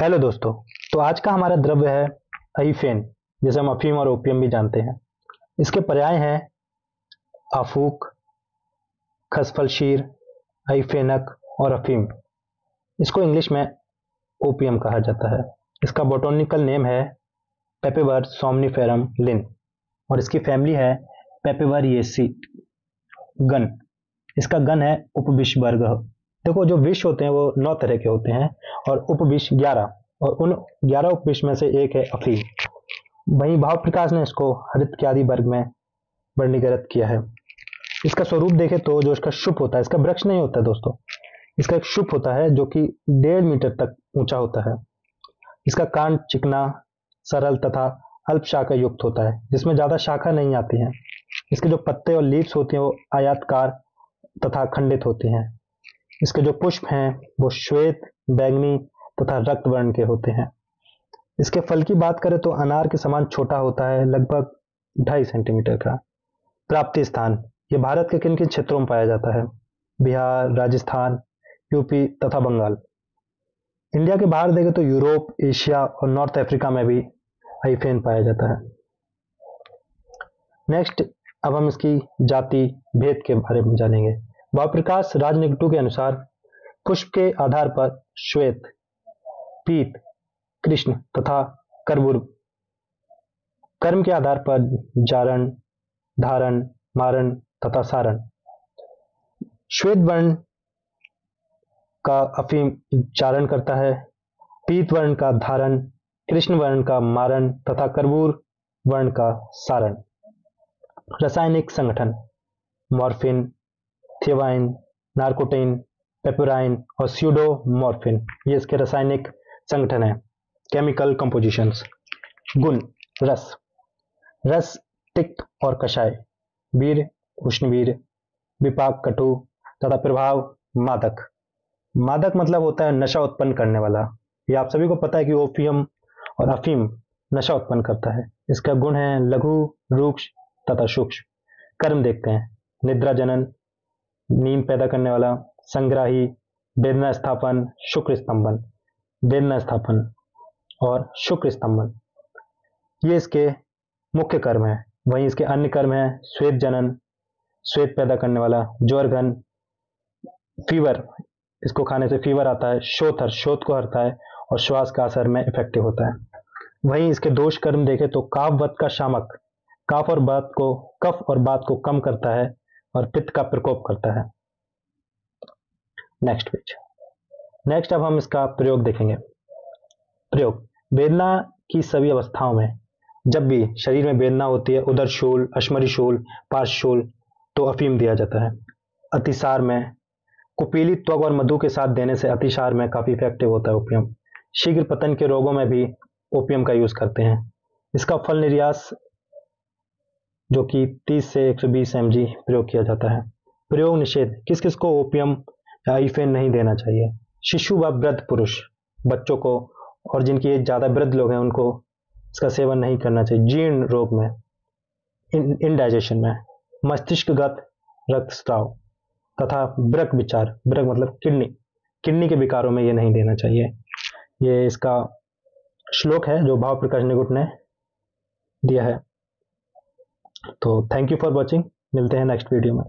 Hello दोस्तों। तो आज का हमारा द्रव्य है अइफेन, जिसे हम अफीम और ओपियम भी जानते हैं। इसके पर्याय हैं अफूक, खसफलशीर, अइफेनक और अफीम। इसको इंग्लिश में ओपियम कहा जाता है। इसका बोटोनिकल नेम है पेपेवर सोमनिफेरम लिन और इसकी फैमिली है पेपेवरिएसी। गण, इसका गण है उपविषवर्ग। देखो, जो विष होते हैं वो 9 तरह के होते हैं और उपविष 11, और उन 11 उपविष में से एक है अफीम। वहीं भाव प्रकाश ने इसको हरितक्यादि वर्ग में वर्गीकृत किया है। इसका स्वरूप देखें तो जो इसका शुप होता है, इसका वृक्ष नहीं होता है दोस्तों, इसका एक शुप होता है जो कि 1.5 मीटर तक ऊंचा होता है। इसका कांड चिकना, सरल तथा अल्प शाखा युक्त होता है, जिसमें ज्यादा शाखा नहीं आती है। इसके जो पत्ते और लीव्स होती हैं वो आयताकार तथा खंडित होती हैं। इसके जो पुष्प हैं वो श्वेत, बैंगनी तथा रक्त वर्ण के होते हैं। इसके फल की बात करें तो अनार के समान छोटा होता है, लगभग 2.5 सेंटीमीटर का। प्राप्ति स्थान, ये भारत के किन किन क्षेत्रों में पाया जाता है? बिहार, राजस्थान, यूपी तथा बंगाल। इंडिया के बाहर देखें तो यूरोप, एशिया और नॉर्थ अफ्रीका में भी अइफेन पाया जाता है। नेक्स्ट, अब हम इसकी जाति भेद के बारे में जानेंगे। भावप्रकाश राजनिघंटु के अनुसार पुष्प के आधार पर श्वेत, पीत, कृष्ण तथा कर्बूर, कर्म के आधार पर जारण, धारण, मारण तथा सारण। श्वेत वर्ण का अफीम चारण करता है, पीत वर्ण का धारण, कृष्ण वर्ण का मारण तथा कर्बूर वर्ण का सारण। रासायनिक संगठन, मॉर्फिन, थियोवाइन, नार्कोटिन, पेपराइन और स्यूडोमॉर्फिन, ये इसके रासायनिक संगठन है, केमिकल कंपोजिशंस। गुण, रस, रस तिक्त और कषाय, वीर, उष्णवीर, विपाक कटु तथा प्रभाव मादक। मादक मतलब होता है नशा उत्पन्न करने वाला। ये आप सभी को पता है कि ओपियम और अफीम नशा उत्पन्न करता है। इसका गुण है लघु, रूक्ष तथा सूक्ष्म। कर्म देखते हैं, निद्रा जनन, नींद पैदा करने वाला, संग्राही, वेदना स्थापन, शुक्र स्तंभन, वेदना स्थापन और शुक्र स्तंभन, ये इसके मुख्य कर्म है। वहीं इसके अन्य कर्म है श्वेत जनन, श्वेत पैदा करने वाला, ज्वरघन, फीवर, इसको खाने से फीवर आता है, शोथर, शोथ को हरता है और श्वास का असर में इफेक्टिव होता है। वहीं इसके दोष कर्म देखें तो काफ वत का शामक, कफ और बात को कम करता है और पित्त का प्रकोप करता है। Next page. नेक्स्ट, अब हम इसका प्रयोग देखेंगे। प्रयोग, वेदना की सभी अवस्थाओं में जब भी शरीर में वेदना होती है, उदरशूल, अश्मरीशूल, पार्श्वशूल, तो अफीम दिया जाता है। अतिसार में, कुपीली त्वक और मधु के साथ देने से अतिसार में काफी इफेक्टिव होता है ओपियम। शीघ्र पतन के रोगों में भी ओपियम का यूज करते हैं। इसका फल निर्यास जो कि 30 से 120 mg प्रयोग किया जाता है। प्रयोग निषेध, किस किस को ओपियम या अइफेन नहीं देना चाहिए? शिशु व वृद्ध पुरुष, बच्चों को और जिनकी एज ज्यादा वृद्ध लोग हैं उनको इसका सेवन नहीं करना चाहिए। जीर्ण रोग में, इनडाइजेशन में, मस्तिष्कगत रक्तस्राव तथा वृक्क विचार, वृक्क मतलब किडनी के विकारों में ये नहीं देना चाहिए। ये इसका श्लोक है जो भाव प्रकाश निघंटु ने दिया है। तो थैंक यू फॉर वॉचिंग, मिलते हैं नेक्स्ट वीडियो में।